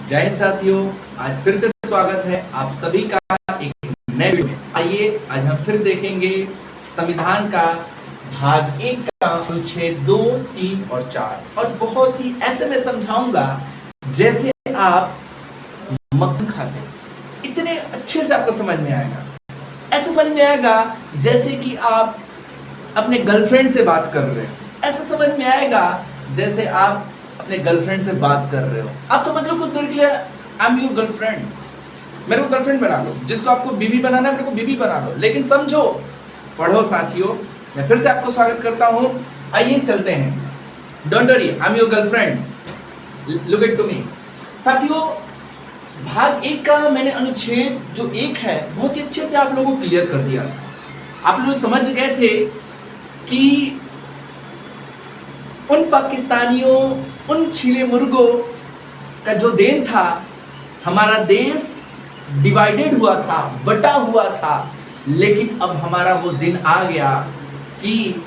जय हिंद साथियों, आज फिर से स्वागत है आप सभी का एक नए वीडियो में। आइए आज हम फिर देखेंगे संविधान का भाग 1 का अनुच्छेद 2, 3 और 4 और बहुत ही ऐसे में समझाऊंगा जैसे आप मक्खन खाते हैं, इतने अच्छे से आपको समझ में आएगा। ऐसे समझ में आएगा जैसे कि आप अपने गर्लफ्रेंड से बात कर रहे हैं, ऐसा समझ में आएगा जैसे आप अपने गर्लफ्रेंड से बात कर रहे हो। आप समझ लो कुछ देर के लिए आई एम योर गर्लफ्रेंड, मेरे को गर्लफ्रेंड बना लो, जिसको आपको बीबी बनाना है मेरे को बीबी बना लो। लेकिन समझो, पढ़ो साथियों, मैं फिर से आपको स्वागत करता हूं। आइए चलते हैं। Don't worry, I am your girlfriend, look at to me. साथियों, भाग 1 का मैंने अनुच्छेद जो 1 है बहुत ही अच्छे से आप लोगों को क्लियर कर दिया था। आप लोग समझ गए थे कि उन पाकिस्तानियों, उन छीले मुर्गों का जो देन था, हमारा देश डिवाइडेड हुआ था, बटा हुआ था। लेकिन अब हमारा वो दिन आ गया कि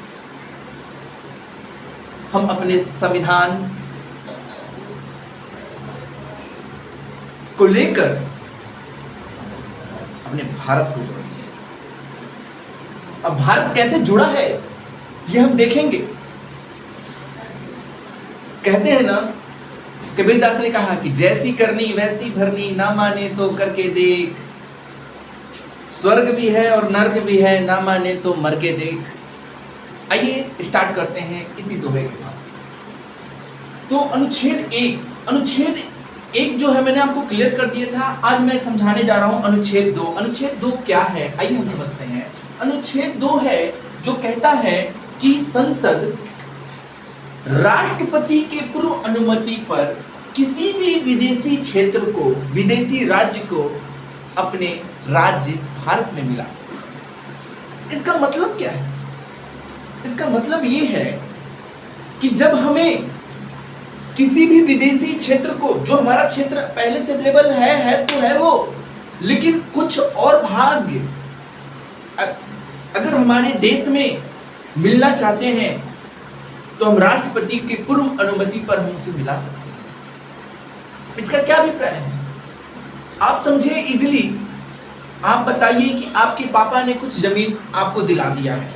हम अपने संविधान को लेकर अपने भारत को जोड़ेंगे। अब भारत कैसे जुड़ा है ये हम देखेंगे। कहते हैं ना, कबीरदास ने कहा कि जैसी करनी वैसी भरनी, ना माने तो करके देख। स्वर्ग भी है और नर्क भी है, ना माने तो मर के देख। आइए स्टार्ट करते हैं इसी दोहे के साथ। तो अनुच्छेद 1 जो है मैंने आपको क्लियर कर दिया था। आज मैं समझाने जा रहा हूं अनुच्छेद 2। अनुच्छेद 2 क्या है, आइए हम समझते हैं। अनुच्छेद 2 है जो कहता है कि संसद राष्ट्रपति के पूर्व अनुमति पर किसी भी विदेशी क्षेत्र को, विदेशी राज्य को अपने राज्य भारत में मिला सकते। इसका मतलब क्या है? इसका मतलब ये है कि जब हमें किसी भी विदेशी क्षेत्र को, जो हमारा क्षेत्र पहले से अवेलेबल है तो है वो, लेकिन कुछ और भाग अगर हमारे देश में मिलना चाहते हैं तो हम राष्ट्रपति के पूर्व अनुमति पर हम उसे मिला सकते हैं। इसका क्या अभिप्राय है? आप समझे इजीली। आप बताइए कि आपके पापा ने कुछ जमीन आपको दिला दिया है,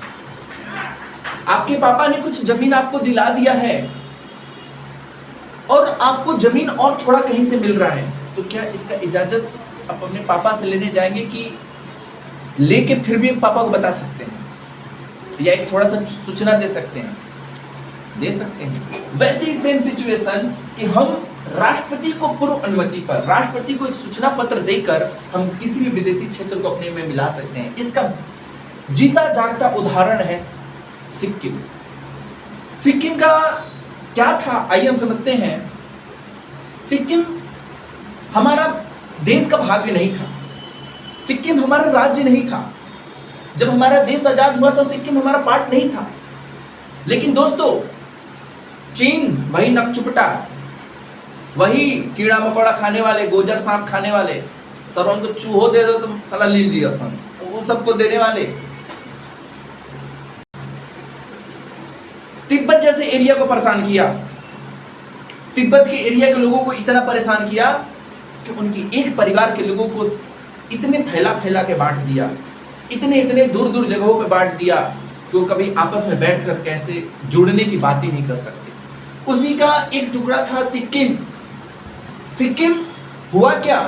आपके पापा ने कुछ जमीन आपको दिला दिया है और आपको जमीन और थोड़ा कहीं से मिल रहा है, तो क्या इसका इजाजत आप अपने पापा से लेने जाएंगे कि लेके फिर भी पापा को बता सकते हैं या एक थोड़ा सा सूचना दे सकते हैं? दे सकते हैं। वैसे ही सेम सिचुएशन कि हम राष्ट्रपति को पूर्व अनुमति पर, राष्ट्रपति को एक सूचना पत्र देकर हम किसी भी विदेशी क्षेत्र को अपने में मिला सकते हैं। इसका जीता जागता उदाहरण है सिक्किम। सिक्किम का क्या था, आइए हम समझते हैं। सिक्किम हमारा देश का भाग भी नहीं था, सिक्किम हमारा राज्य नहीं था। जब हमारा देश आजाद हुआ तो सिक्किम हमारा पार्ट नहीं था। लेकिन दोस्तों, चीन वही नकचुपटा, वही कीड़ा मकोड़ा खाने वाले, गोजर सांप खाने वाले, सर उनको चूहो दे दो तो साला लील दिया सन, वो सबको देने वाले। तिब्बत जैसे एरिया को परेशान किया, तिब्बत के एरिया के लोगों को इतना परेशान किया कि उनकी एक परिवार के लोगों को इतने फैला फैला के बांट दिया, इतने दूर दूर जगहों पे बांट दिया कि वो कभी आपस में बैठकर कैसे जुड़ने की बात ही नहीं कर सकते। उसी का एक टुकड़ा था सिक्किम। सिक्किम हुआ क्या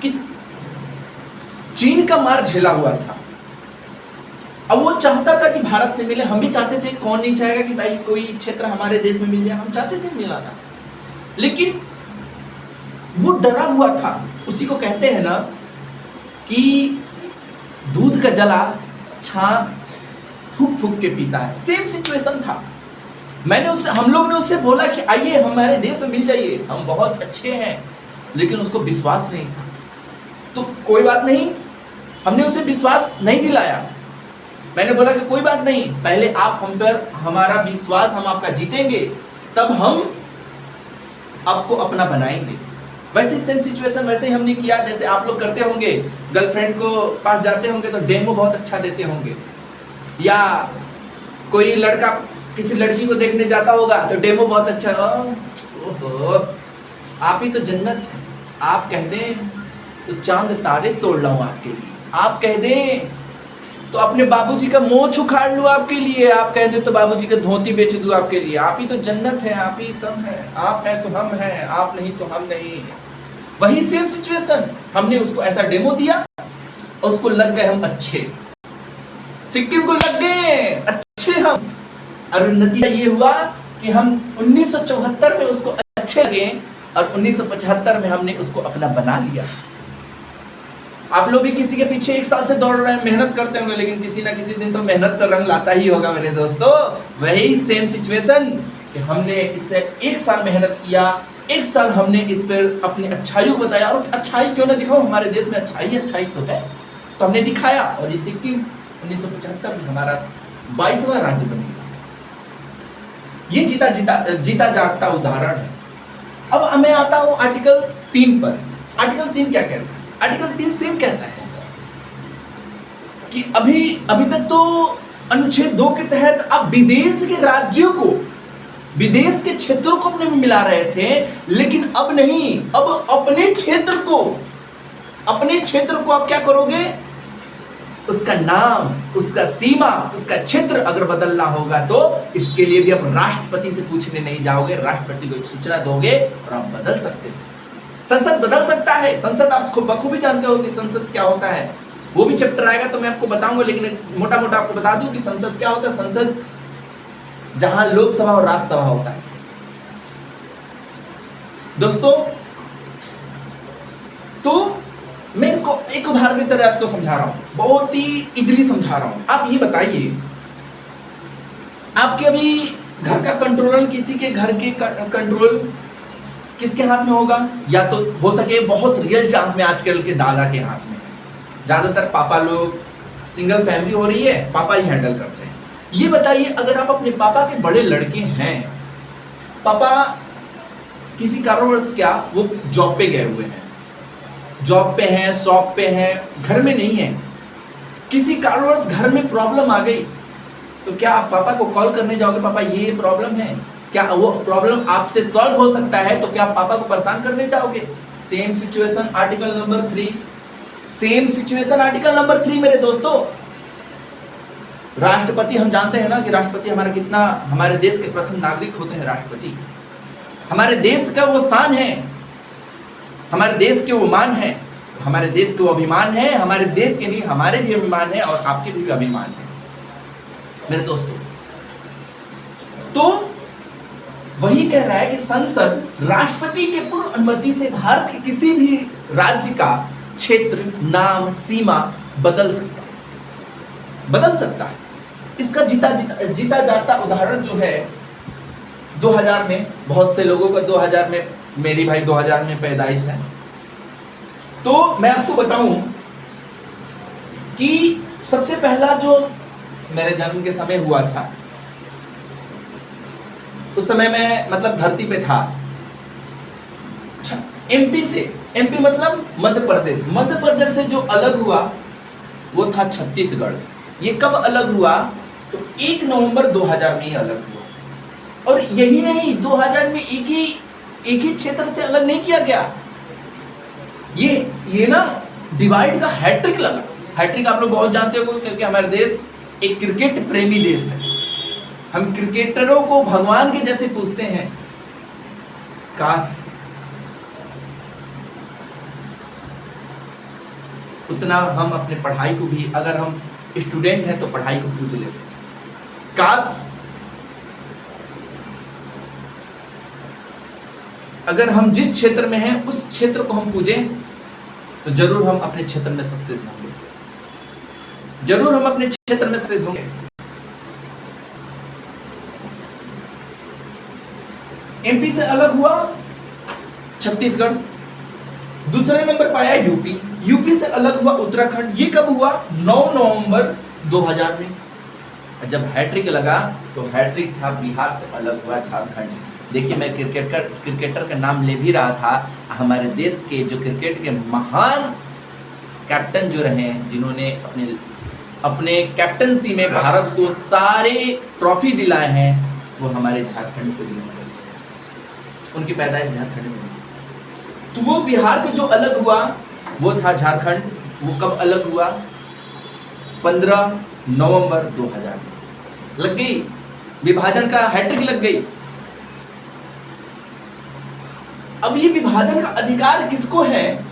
कि चीन का मार झेला हुआ था। अब वो चाहता था कि भारत से मिले, हम भी चाहते थे, कौन नहीं चाहेगा कि भाई कोई क्षेत्र हमारे देश में मिल जाए, हम चाहते थे मिला था। लेकिन वो डरा हुआ था। उसी को कहते हैं ना कि दूध का जला छाछ फूक फूक के पीता है। सेम सिचुएशन था। हम लोग ने उससे बोला कि आइए हमारे देश में मिल जाइए, हम बहुत अच्छे हैं, लेकिन उसको विश्वास नहीं था। तो कोई बात नहीं, हमने उसे विश्वास नहीं दिलाया। मैंने बोला कि कोई बात नहीं, पहले आप हम पर हमारा विश्वास, हम आपका जीतेंगे, तब हम आपको अपना बनाएंगे। वैसे सेम सिचुएशन वैसे ही हमने किया जैसे आप लोग करते होंगे। गर्लफ्रेंड को पास जाते होंगे तो डेमो बहुत अच्छा देते होंगे, या कोई लड़का किसी लड़की को देखने जाता होगा तो डेमो बहुत अच्छा, ओहो आप ही तो जन्नत है। आप कह दें तो चांद तारे तोड़ लाऊं आपके लिए, आप कह दें तो अपने बाबूजी का मोछ उखाड़ लूं आपके लिए, आप कह दें तो बाबूजी का धोती बेच दूं आपके लिए। आप ही तो जन्नत है, आप ही सब है। आप हैं तो हम हैं, आप नहीं तो हम नहीं। वही सेम सिचुएशन, हमने उसको ऐसा डेमो दिया, उसको लग गए हम अच्छे, सिक्किम को लग गए अच्छे हम, और नतीजा ये हुआ कि हम 1974 में उसको अच्छे लगे और 1975 में हमने उसको अपना बना लिया। आप लोग भी किसी के पीछे 1 साल से दौड़ रहे हैं, मेहनत करते होंगे, लेकिन किसी ना किसी दिन तो मेहनत तो रंग लाता ही होगा मेरे दोस्तों। वही सेम सिचुएशन कि हमने इससे 1 साल मेहनत किया, 1 साल हमने इस पर अपनी अच्छाई को बताया, और अच्छाई क्यों ना दिखाओ, हमारे देश में अच्छाई तो है, तो हमने दिखाया। और ये सिक्किम 1975 में हमारा 22वां राज्य बन गया। ये जीता जागता उदाहरण है। अब मैं आता हूं आर्टिकल 3 पर। आर्टिकल 3 क्या कहता है? आर्टिकल 3 सेम कहता है कि अभी तक तो अनुच्छेद 2 के तहत आप विदेश के राज्यों को, विदेश के क्षेत्रों को अपने में मिला रहे थे, लेकिन अब नहीं, अब अपने क्षेत्र को आप क्या करोगे? उसका नाम, उसका सीमा, उसका क्षेत्र अगर बदलना होगा तो इसके लिए भी आप राष्ट्रपति से पूछने नहीं जाओगे, राष्ट्रपति को एक सूचना दोगे और आप बदल सकते हो। संसद बदल सकता है। संसद आप बखूबी जानते हो कि संसद क्या होता है, वो भी चैप्टर आएगा तो मैं आपको बताऊंगा, लेकिन मोटा आपको बता दूं कि संसद क्या होता है। संसद जहां लोकसभा और राज्यसभा होता है। दोस्तों, तो मैं इसको एक उदाहरण की तरह आपको समझा रहा हूं, बहुत ही इजीली समझा रहा हूं। आप ये बताइए, आपके अभी घर का कंट्रोल, किसी के घर के कंट्रोल किसके हाथ में होगा? या तो हो सके, बहुत रियल चांस में आजकल के दादा के हाथ में। ज्यादातर पापा लोग, सिंगल फैमिली हो रही है, पापा ही हैंडल करते हैं। ये बताइए, अगर आप अपने पापा के बड़े लड़के हैं, पापा किसी कारणवश क्या वो जॉब पे गए हुए हैं, जॉब पे हैं, शॉप पे हैं, घर में नहीं है, किसी कारणवश घर में प्रॉब्लम आ गई, तो क्या आप पापा को कॉल करने जाओगे, पापा ये प्रॉब्लम है? क्या वो प्रॉब्लम आपसे सॉल्व हो सकता है? तो क्या आप पापा को परेशान करने जाओगे? Same situation article number 3, same situation article number 3 मेरे दोस्तों। राष्ट्रपति, हम जानते हैं ना कि राष्ट्रपति हमारा कितना, हमारे देश के प्रथम नागरिक होते हैं राष्ट्रपति। हमारे देश का वो शान है, हमारे देश के वो मान है, हमारे देश के वो अभिमान है, हमारे देश के लिए हमारे भी अभिमान है और आपके भी अभिमान है मेरे दोस्तों। तो वही कह रहा है कि संसद राष्ट्रपति के पूर्व अनुमति से भारत के किसी भी राज्य का क्षेत्र, नाम, सीमा बदल सकता है। इसका जीता जाता उदाहरण जो है 2000 में, बहुत से लोगों का 2000 में, मेरी भाई 2000 में पैदाइश है, तो मैं आपको बताऊं कि सबसे पहला जो मेरे जन्म के समय हुआ था, उस समय मैं मतलब धरती पे था, एमपी से, एमपी मतलब मध्य प्रदेश से जो अलग हुआ वो था छत्तीसगढ़। ये कब अलग हुआ? तो 1 नवंबर 2000 में ही अलग हुआ। और यही नहीं, 2000 में एक ही क्षेत्र से अलग नहीं किया गया, ये ना डिवाइड का हैट्रिक लगा। हैट्रिक आप लोग बहुत जानते हो, क्योंकि हमारा देश एक क्रिकेट प्रेमी देश है। हम क्रिकेटरों को भगवान के जैसे पूछते हैं। काश उतना हम अपने पढ़ाई को भी, अगर हम स्टूडेंट हैं तो पढ़ाई को पूछ लेते। काश अगर हम जिस क्षेत्र में हैं उस क्षेत्र को हम पूजें तो जरूर हम अपने क्षेत्र में सक्सेस होंगे, जरूर हम अपने क्षेत्र में सक्सेस होंगे। एमपी से अलग हुआ छत्तीसगढ़, दूसरे नंबर पाया यूपी, यूपी से अलग हुआ उत्तराखंड। ये कब हुआ? 9 नवंबर 2000 में। जब हैट्रिक लगा तो हैट्रिक था बिहार से अलग हुआ झारखंड। देखिए, मैं क्रिकेटर का नाम ले भी रहा था। हमारे देश के जो क्रिकेट के महान कैप्टन जो रहे, जिन्होंने अपने कैप्टनसी में भारत को सारे ट्रॉफी दिलाए हैं, वो हमारे झारखंड से भी, उनकी पैदाइश झारखंड में। तो वो बिहार से जो अलग हुआ वो था झारखंड। वो कब अलग हुआ? 15 नवंबर 2000। लग गई विभाजन का हैट्रिक लग गई। अब ये विभाजन का अधिकार किसको है,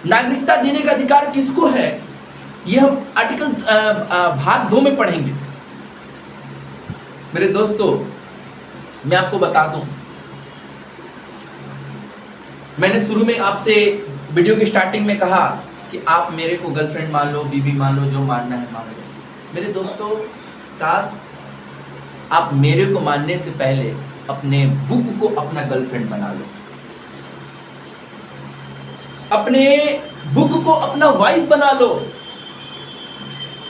नागरिकता देने का अधिकार किसको है, ये हम आर्टिकल भाग 2 में पढ़ेंगे। मेरे दोस्तों, मैं आपको बता दूं, मैंने शुरू में आपसे वीडियो की स्टार्टिंग में कहा कि आप मेरे को गर्लफ्रेंड मान लो, बीवी मान लो, जो मानना है मान लो। मेरे दोस्तों, काश आप मेरे को मानने से पहले अपने बुक को अपना गर्लफ्रेंड बना लो, अपने बुक को अपना वाइफ बना लो।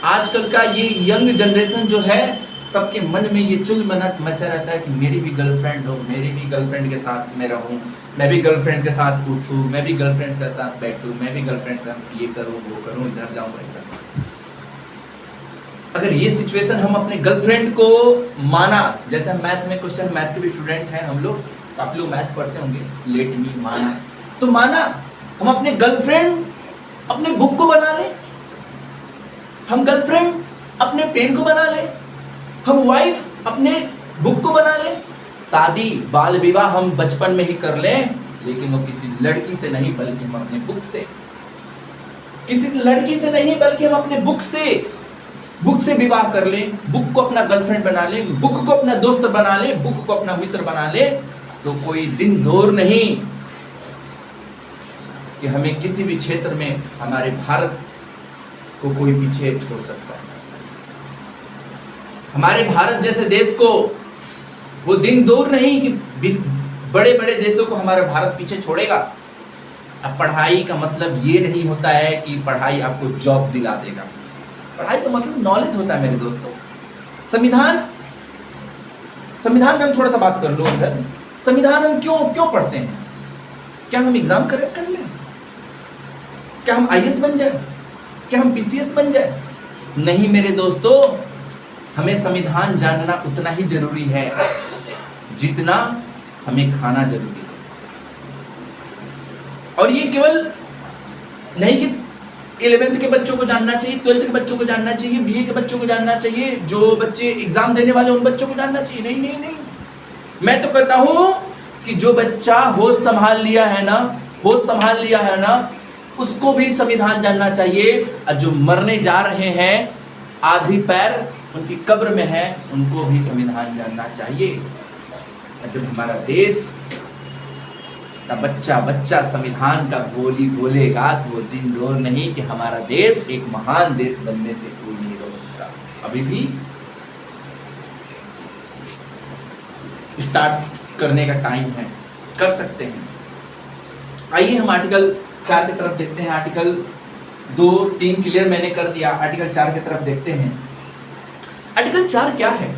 आजकल का ये यंग जनरेशन जो है, सबके मन में ये चुल मचा रहता है कि मेरी भी गर्लफ्रेंड हो, मेरी भी गर्लफ्रेंड के साथ मैं रहूं, मैं भी गर्लफ्रेंड के साथ उठूं, मैं भी गर्लफ्रेंड के साथ बैठूं, मैं भी गर्लफ्रेंड के साथ ये करूं, वो करूं, इधर जाऊं, इधर। अगर ये सिचुएशन हम अपने गर्लफ्रेंड को माना, जैसे हम मैथ में क्वेश्चन, मैथ के भी स्टूडेंट हैं हम लोग, काफी लोग मैथ पढ़ते होंगे, लेट मी माना, तो माना हम अपने गर्लफ्रेंड अपने बुक को बना ले, हम गर्लफ्रेंड अपने पेन को बना ले, हम वाइफ अपने बुक को बना ले। शादी बाल विवाह हम बचपन में ही कर लें, लेकिन वो किसी लड़की से नहीं, बल्कि हम अपने बुक से, किसी लड़की से नहीं बल्कि हम अपने बुक से विवाह कर लें, बुक को अपना गर्लफ्रेंड बना लें, बुक को अपना दोस्त बना लें, बुक को अपना मित्र बना ले, तो कोई दिन दूर नहीं कि हमें किसी भी क्षेत्र में हमारे भारत को कोई पीछे छोड़ सकता है। हमारे भारत जैसे देश को वो दिन दूर नहीं कि बड़े बड़े देशों को हमारा भारत पीछे छोड़ेगा। अब पढ़ाई का मतलब ये नहीं होता है कि पढ़ाई आपको जॉब दिला देगा। पढ़ाई का मतलब नॉलेज होता है मेरे दोस्तों। संविधान में हम थोड़ा सा बात कर लो इधर। संविधान हम क्यों पढ़ते हैं? क्या हम एग्जाम करेक्ट कर लें? क्या हम आईएएस बन जाए? क्या हम पीसीएस बन जाए? नहीं मेरे दोस्तों, हमें संविधान जानना उतना ही जरूरी है जितना हमें खाना जरूरी है। और ये केवल नहीं कि 11th के बच्चों को जानना चाहिए, 12th के बच्चों को जानना चाहिए, बीए के बच्चों को जानना चाहिए, जो बच्चे एग्जाम देने वाले उन बच्चों को जानना चाहिए। नहीं नहीं नहीं, मैं तो कहता हूं कि जो बच्चा होश संभाल लिया है ना, उसको भी संविधान जानना चाहिए। और जो मरने जा रहे हैं, आधी पैर उनकी कब्र में है, उनको भी संविधान जानना चाहिए। और जब हमारा देश का बच्चा संविधान का बोली बोलेगा, तो वो दिन दूर नहीं कि हमारा देश एक महान देश बनने से कोई नहीं रोक सकता। अभी भी स्टार्ट करने का टाइम है, कर सकते हैं। आइए हम आर्टिकल 4 की तरफ देखते हैं। आर्टिकल 2, 3 क्लियर मैंने कर दिया, आर्टिकल 4 की तरफ देखते हैं। आर्टिकल 4 क्या है?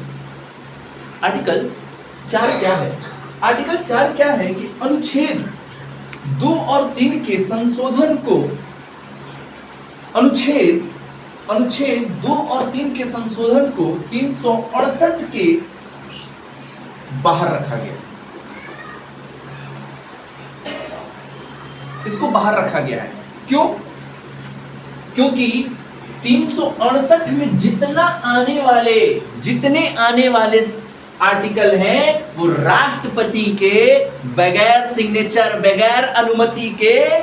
आर्टिकल 4 क्या है? आर्टिकल 4 क्या है कि अनुच्छेद 2 और 3 के संशोधन को, अनुच्छेद 2 और 3 के संशोधन को 368 के बाहर रखा गया। इसको बाहर रखा गया है। क्यों? क्योंकि 368 में जितने आने वाले आर्टिकल हैं, वो राष्ट्रपति के बगैर सिग्नेचर, बगैर अनुमति के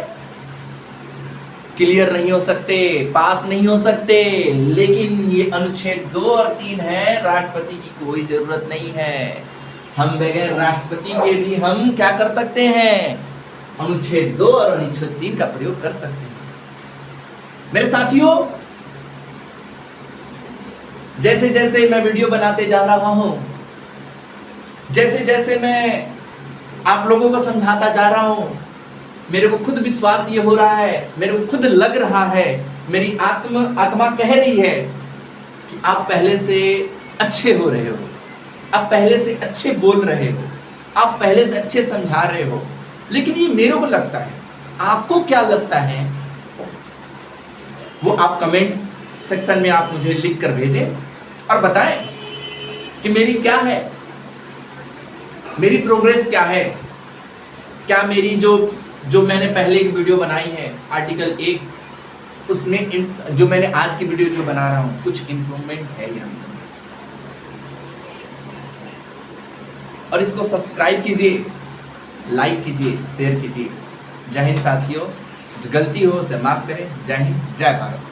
क्लियर नहीं हो सकते, पास नहीं हो सकते। लेकिन ये अनुच्छेद 2 और 3 है, राष्ट्रपति की कोई जरूरत नहीं है। हम बगैर राष्ट्रपति के भी हम क्या कर सकते हैं? अनुच्छेद 2 और अनुच्छेद 3 का प्रयोग कर सकते हैं। मेरे साथियों, जैसे जैसे मैं वीडियो बनाते जा रहा हूं, जैसे जैसे मैं आप लोगों को समझाता जा रहा हूं, मेरे को खुद विश्वास ये हो रहा है, मेरे को खुद लग रहा है, मेरी आत्मा कह रही है कि आप पहले से अच्छे हो रहे हो, आप पहले से अच्छे बोल रहे हो, आप पहले से अच्छे समझा रहे हो। लेकिन ये मेरे को लगता है, आपको क्या लगता है वो आप कमेंट सेक्शन में आप मुझे लिख कर भेजें और बताएं कि मेरी क्या है, मेरी प्रोग्रेस क्या है, क्या मेरी जो जो मैंने पहले की वीडियो बनाई है आर्टिकल 1, उसमें जो मैंने आज की वीडियो जो बना रहा हूँ कुछ इम्प्रूवमेंट है यहाँ पर। और इसको सब्सक्राइब कीजिए, लाइक कीजिए, शेयर कीजिए। जय हिंद साथियों, जो गलती हो उसे माफ़ करें। जय हिंद, जय भारत।